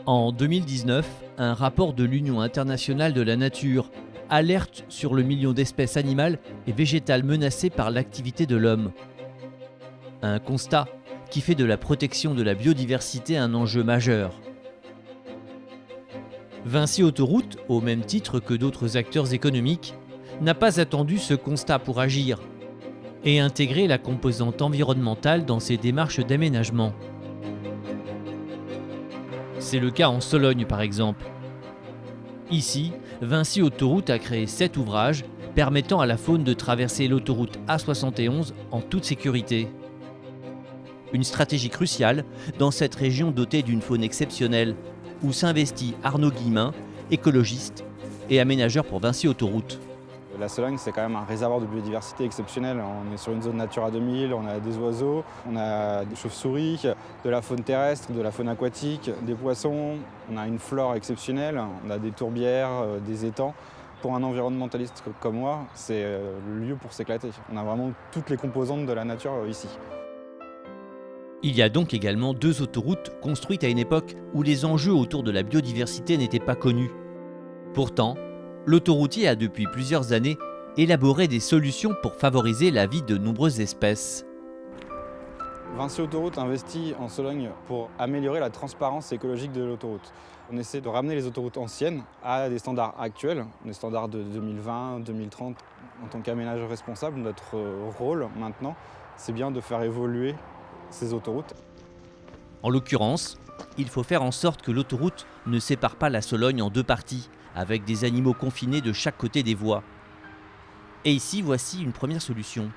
En 2019, un rapport de l'Union internationale de la nature alerte sur le million d'espèces animales et végétales menacées par l'activité de l'homme. Un constat qui fait de la protection de la biodiversité un enjeu majeur. Vinci Autoroutes, au même titre que d'autres acteurs économiques, n'a pas attendu ce constat pour agir et intégrer la composante environnementale dans ses démarches d'aménagement. C'est le cas en Sologne par exemple. Ici, Vinci Autoroutes a créé 7 ouvrages permettant à la faune de traverser l'autoroute A71 en toute sécurité. Une stratégie cruciale dans cette région dotée d'une faune exceptionnelle, où s'investit Arnaud Guillemin, écologiste et aménageur pour Vinci Autoroutes. La Sologne, c'est quand même un réservoir de biodiversité exceptionnel. On est sur une zone Natura 2000, on a des oiseaux, on a des chauves-souris, de la faune terrestre, de la faune aquatique, des poissons. On a une flore exceptionnelle, on a des tourbières, des étangs. Pour un environnementaliste comme moi, c'est le lieu pour s'éclater. On a vraiment toutes les composantes de la nature ici. Il y a donc également 2 autoroutes construites à une époque où les enjeux autour de la biodiversité n'étaient pas connus. Pourtant, l'autoroutier a depuis plusieurs années élaboré des solutions pour favoriser la vie de nombreuses espèces. Vinci Autoroutes investit en Sologne pour améliorer la transparence écologique de l'autoroute. On essaie de ramener les autoroutes anciennes à des standards actuels, des standards de 2020, 2030. En tant qu'aménageur responsable, notre rôle maintenant, c'est bien de faire évoluer ces autoroutes. En l'occurrence, il faut faire en sorte que l'autoroute ne sépare pas la Sologne en 2 parties, avec des animaux confinés de chaque côté des voies. Et ici, voici une première solution.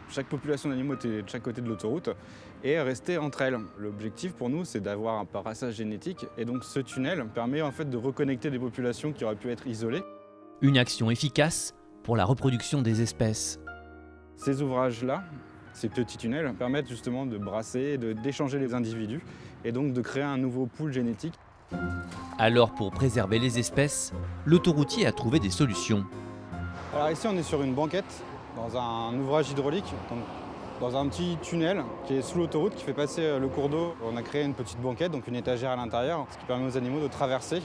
Chaque population d'animaux était de chaque côté de l'autoroute et rester entre elles. L'objectif pour nous, c'est d'avoir un brassage génétique et donc ce tunnel permet en fait de reconnecter des populations qui auraient pu être isolées. Une action efficace pour la reproduction des espèces. Ces ouvrages-là, ces petits tunnels, permettent justement de brasser, d'échanger les individus et donc de créer un nouveau pool génétique. Alors pour préserver les espèces, l'autoroutier a trouvé des solutions. Alors ici on est sur une banquette dans un ouvrage hydraulique, donc dans un petit tunnel qui est sous l'autoroute qui fait passer le cours d'eau. On a créé une petite banquette, donc une étagère à l'intérieur, ce qui permet aux animaux de traverser,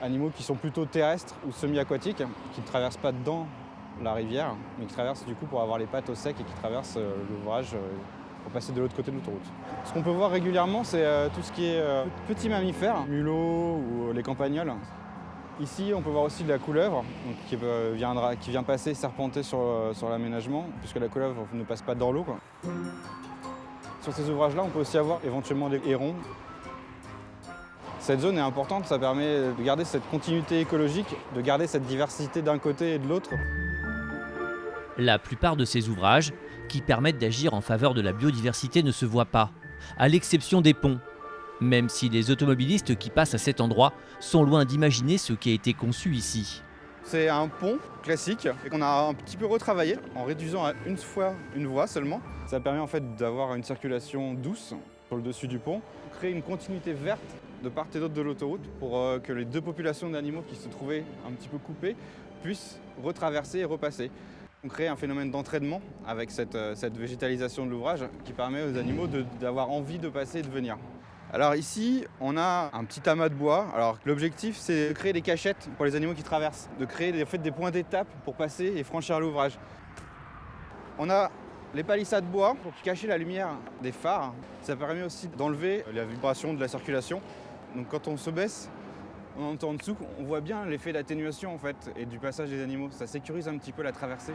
animaux qui sont plutôt terrestres ou semi-aquatiques, qui ne traversent pas dans la rivière, mais qui traversent du coup pour avoir les pattes au sec et qui traversent l'ouvrage pour passer de l'autre côté de l'autoroute. Ce qu'on peut voir régulièrement, c'est tout ce qui est petits mammifères, mulots ou les campagnols. Ici, on peut voir aussi de la couleuvre qui vient passer, serpenter sur l'aménagement, puisque la couleuvre ne passe pas dans l'eau. Sur ces ouvrages-là, on peut aussi avoir éventuellement des hérons. Cette zone est importante, ça permet de garder cette continuité écologique, de garder cette diversité d'un côté et de l'autre. La plupart de ces ouvrages, qui permettent d'agir en faveur de la biodiversité, ne se voient pas, à l'exception des ponts. Même si les automobilistes qui passent à cet endroit sont loin d'imaginer ce qui a été conçu ici. C'est un pont classique et qu'on a un petit peu retravaillé en réduisant à une voie seulement. Ça permet en fait d'avoir une circulation douce sur le dessus du pont, créer une continuité verte de part et d'autre de l'autoroute pour que les 2 populations d'animaux qui se trouvaient un petit peu coupées puissent retraverser et repasser. On crée un phénomène d'entraînement avec cette végétalisation de l'ouvrage qui permet aux animaux d'avoir envie de passer et de venir. Alors ici, on a un petit amas de bois. Alors l'objectif, c'est de créer des cachettes pour les animaux qui traversent, de créer des points d'étape pour passer et franchir l'ouvrage. On a les palissades bois pour cacher la lumière des phares. Ça permet aussi d'enlever la vibration de la circulation. Donc quand on se baisse, on entend en dessous, on voit bien l'effet d'atténuation en fait et du passage des animaux. Ça sécurise un petit peu la traversée.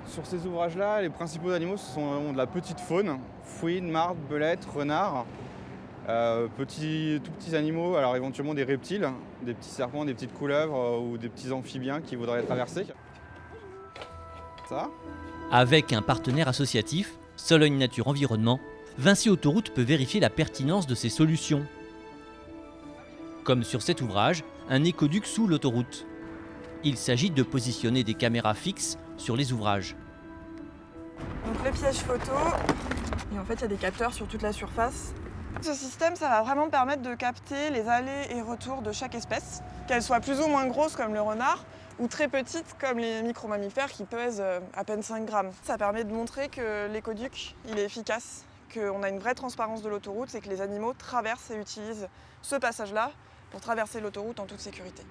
Sur ces ouvrages-là, les principaux animaux, ce sont de la petite faune, fouines, martres, belettes, renards, tout petits animaux, alors éventuellement des reptiles, des petits serpents, des petites couleuvres ou des petits amphibiens qui voudraient traverser. Ça. Avec un partenaire associatif, Sologne Nature Environnement, Vinci Autoroutes peut vérifier la pertinence de ces solutions. Comme sur cet ouvrage, un écoduc sous l'autoroute. Il s'agit de positionner des caméras fixes sur les ouvrages. Donc le piège photo, et en fait il y a des capteurs sur toute la surface. Ce système, ça va vraiment permettre de capter les allers et retours de chaque espèce, qu'elles soient plus ou moins grosses comme le renard, ou très petites comme les micro-mammifères qui pèsent à peine 5 grammes. Ça permet de montrer que l'écoduc il est efficace, qu'on a une vraie transparence de l'autoroute, c'est que les animaux traversent et utilisent ce passage-là pour traverser l'autoroute en toute sécurité.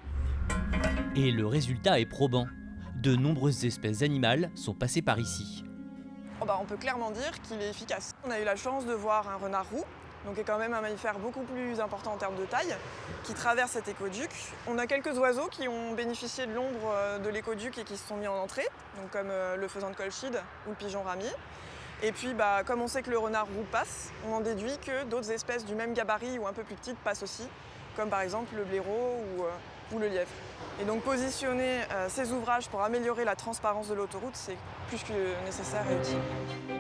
Et le résultat est probant. De nombreuses espèces animales sont passées par ici. On peut clairement dire qu'il est efficace. On a eu la chance de voir un renard roux, donc qui est quand même un mammifère beaucoup plus important en termes de taille, qui traverse cet écoduc. On a quelques oiseaux qui ont bénéficié de l'ombre de l'écoduc et qui se sont mis en entrée, donc comme le faisan de Colchide ou le pigeon ramier. Et puis, comme on sait que le renard roux passe, on en déduit que d'autres espèces du même gabarit ou un peu plus petites passent aussi, comme par exemple le blaireau ou le lièvre. Et donc positionner ces ouvrages pour améliorer la transparence de l'autoroute, c'est plus que nécessaire et utile.